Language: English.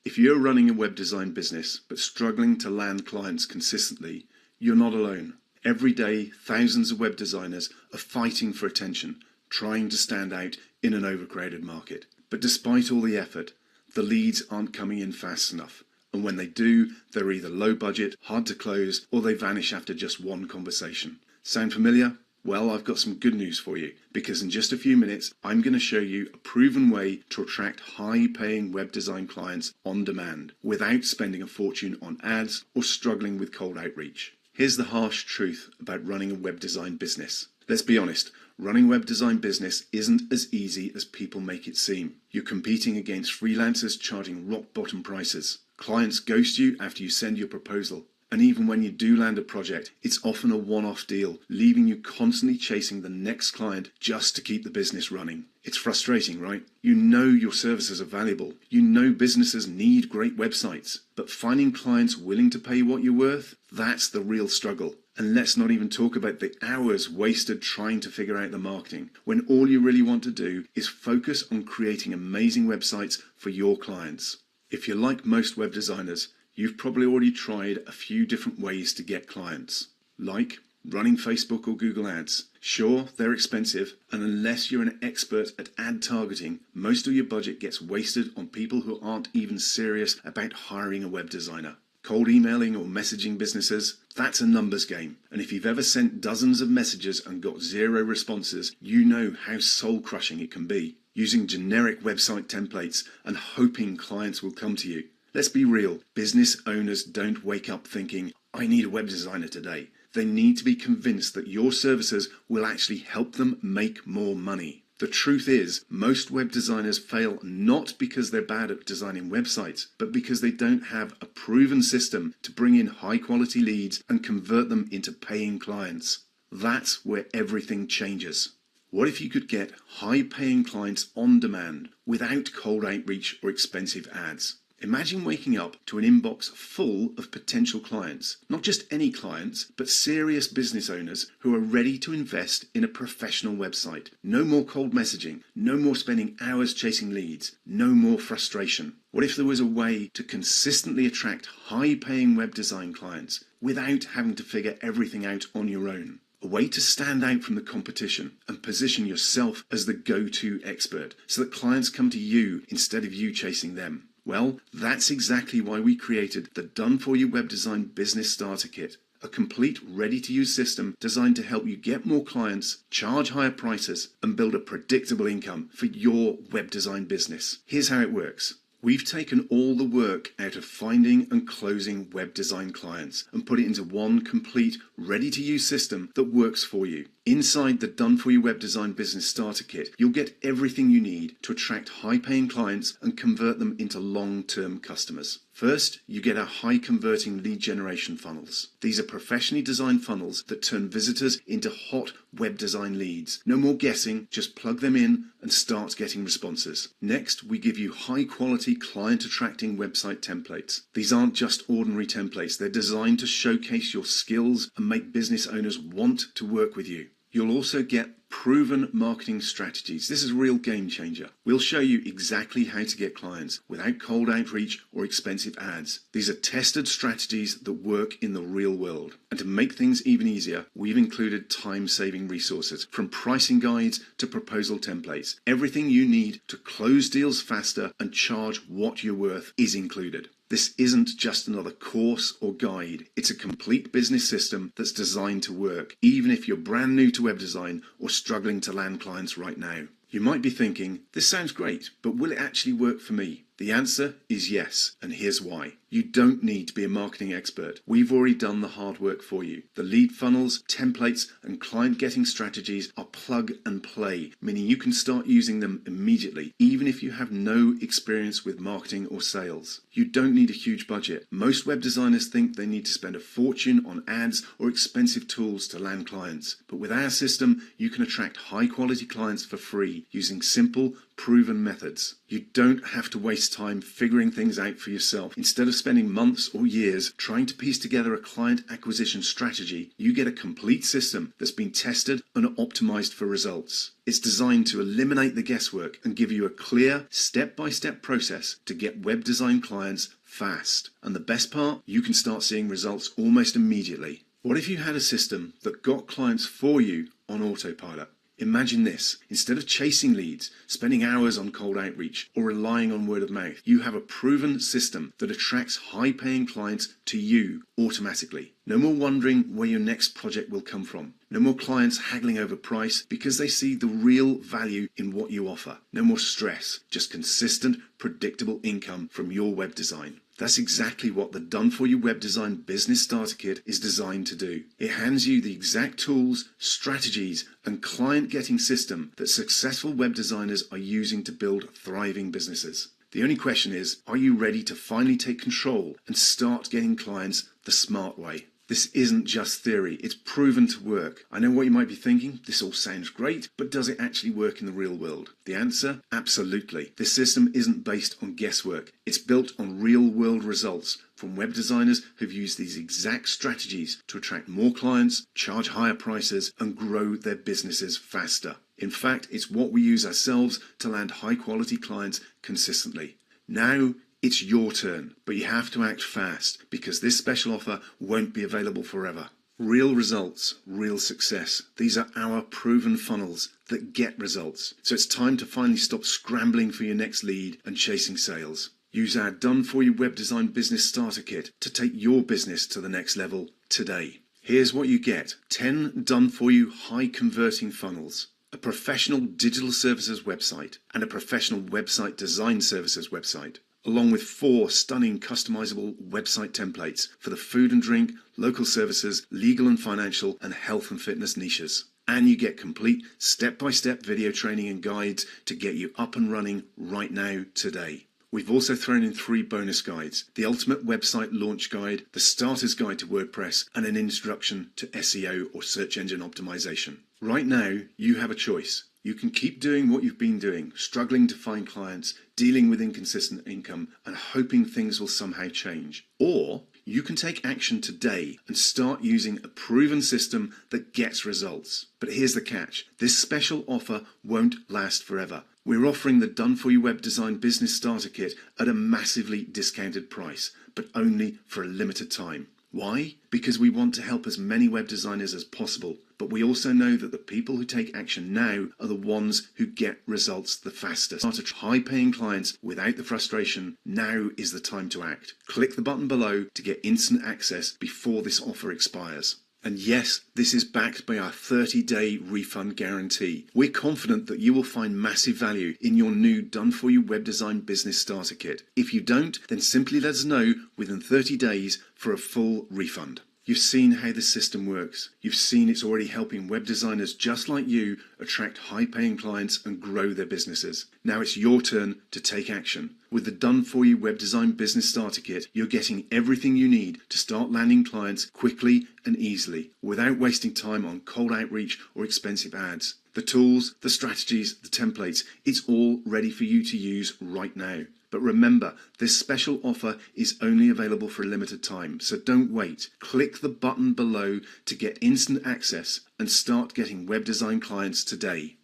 If you're running a web design business but struggling to land clients consistently, you're not alone. Every day, thousands of web designers are fighting for attention, trying to stand out in an overcrowded market. But despite all the effort, the leads aren't coming in fast enough. And when they do, they're either low budget, hard to close, or they vanish after just one conversation. Sound familiar? Well, I've got some good news for you, because in just a few minutes, I'm going to show you a proven way to attract high-paying web design clients on demand without spending a fortune on ads or struggling with cold outreach. Here's the harsh truth about running a web design business. Let's be honest, running a web design business isn't as easy as people make it seem. You're competing against freelancers charging rock-bottom prices. Clients ghost you after you send your proposal. And even when you do land a project, it's often a one-off deal, leaving you constantly chasing the next client just to keep the business running. It's frustrating, right? You know your services are valuable. You know businesses need great websites. But finding clients willing to pay what you're worth, that's the real struggle. And let's not even talk about the hours wasted trying to figure out the marketing, when all you really want to do is focus on creating amazing websites for your clients. If you're like most web designers, you've probably already tried a few different ways to get clients, like running Facebook or Google ads. Sure, they're expensive, and unless you're an expert at ad targeting, most of your budget gets wasted on people who aren't even serious about hiring a web designer. Cold emailing or messaging businesses, that's a numbers game. And if you've ever sent dozens of messages and got 0 responses, you know how soul-crushing it can be. Using generic website templates and hoping clients will come to you. Let's be real, business owners don't wake up thinking, I need a web designer today. They need to be convinced that your services will actually help them make more money. The truth is, most web designers fail not because they're bad at designing websites, but because they don't have a proven system to bring in high quality leads and convert them into paying clients. That's where everything changes. What if you could get high paying clients on demand without cold outreach or expensive ads? Imagine waking up to an inbox full of potential clients, not just any clients, but serious business owners who are ready to invest in a professional website. No more cold messaging, no more spending hours chasing leads, no more frustration. What if there was a way to consistently attract high-paying web design clients without having to figure everything out on your own? A way to stand out from the competition and position yourself as the go-to expert so that clients come to you instead of you chasing them. Well, that's exactly why we created the Done-For-You Web Design Business Starter Kit, a complete ready-to-use system designed to help you get more clients, charge higher prices, and build a predictable income for your web design business. Here's how it works. We've taken all the work out of finding and closing web design clients and put it into one complete, ready-to-use system that works for you. Inside the Done-For-You Web Design Business Starter Kit, you'll get everything you need to attract high-paying clients and convert them into long-term customers. First, you get our high-converting lead generation funnels. These are professionally designed funnels that turn visitors into hot web design leads. No more guessing, just plug them in and start getting responses. Next, we give you high-quality client-attracting website templates. These aren't just ordinary templates. They're designed to showcase your skills and make business owners want to work with you. You'll also get proven marketing strategies. This is a real game changer. We'll show you exactly how to get clients without cold outreach or expensive ads. These are tested strategies that work in the real world. And to make things even easier, we've included time-saving resources, from pricing guides to proposal templates. Everything you need to close deals faster and charge what you're worth is included. This isn't just another course or guide. It's a complete business system that's designed to work, even if you're brand new to web design or struggling to land clients right now. You might be thinking, this sounds great, but will it actually work for me? The answer is yes, and here's why. You don't need to be a marketing expert. We've already done the hard work for you. The lead funnels, templates, and client getting strategies are plug and play, meaning you can start using them immediately, even if you have no experience with marketing or sales. You don't need a huge budget. Most web designers think they need to spend a fortune on ads or expensive tools to land clients. But with our system, you can attract high-quality clients for free using simple, proven methods. You don't have to waste time figuring things out for yourself. Instead of spending months or years trying to piece together a client acquisition strategy, you get a complete system that's been tested and optimized for results. It's designed to eliminate the guesswork and give you a clear, step-by-step process to get web design clients fast. And the best part, you can start seeing results almost immediately. What if you had a system that got clients for you on autopilot? Imagine this. Instead of chasing leads, spending hours on cold outreach, or relying on word of mouth, you have a proven system that attracts high-paying clients to you automatically. No more wondering where your next project will come from. No more clients haggling over price because they see the real value in what you offer. No more stress, just consistent, predictable income from your web design. That's exactly what the Done For You Web Design Business Starter Kit is designed to do. It hands you the exact tools, strategies, and client-getting system that successful web designers are using to build thriving businesses. The only question is, are you ready to finally take control and start getting clients the smart way? This isn't just theory, it's proven to work. I know what you might be thinking, this all sounds great, but does it actually work in the real world? The answer? Absolutely. This system isn't based on guesswork, it's built on real world results from web designers who've used these exact strategies to attract more clients, charge higher prices, and grow their businesses faster. In fact, it's what we use ourselves to land high quality clients consistently. Now, it's your turn, but you have to act fast because this special offer won't be available forever. Real results, real success. These are our proven funnels that get results. So it's time to finally stop scrambling for your next lead and chasing sales. Use our Done For You Web Design Business Starter Kit to take your business to the next level today. Here's what you get. 10 Done For You high converting funnels, a professional digital services website, and a professional website design services website, along with 4 stunning customizable website templates for the food and drink, local services, legal and financial, and health and fitness niches. And you get complete step-by-step video training and guides to get you up and running right now today. We've also thrown in 3 bonus guides: the Ultimate Website Launch Guide, the Starter's Guide to WordPress, and an introduction to SEO or search engine optimization. Right now, you have a choice. You can keep doing what you've been doing, struggling to find clients, dealing with inconsistent income, and hoping things will somehow change. Or you can take action today and start using a proven system that gets results. But here's the catch. This special offer won't last forever. We're offering the Done For You Web Design Business Starter Kit at a massively discounted price, but only for a limited time. Why? Because we want to help as many web designers as possible, but we also know that the people who take action now are the ones who get results the fastest. Start high-paying clients without the frustration. Now is the time to act. Click the button below to get instant access before this offer expires. And yes, this is backed by our 30-day refund guarantee. We're confident that you will find massive value in your new Done For You Web Design Business Starter Kit. If you don't, then simply let us know within 30 days for a full refund. You've seen how the system works. You've seen it's already helping web designers just like you attract high-paying clients and grow their businesses. Now it's your turn to take action. With the Done For You Web Design Business Starter Kit, you're getting everything you need to start landing clients quickly and easily, without wasting time on cold outreach or expensive ads. The tools, the strategies, the templates, it's all ready for you to use right now. But remember, this special offer is only available for a limited time, so don't wait. Click the button below to get instant access and start getting web design clients today.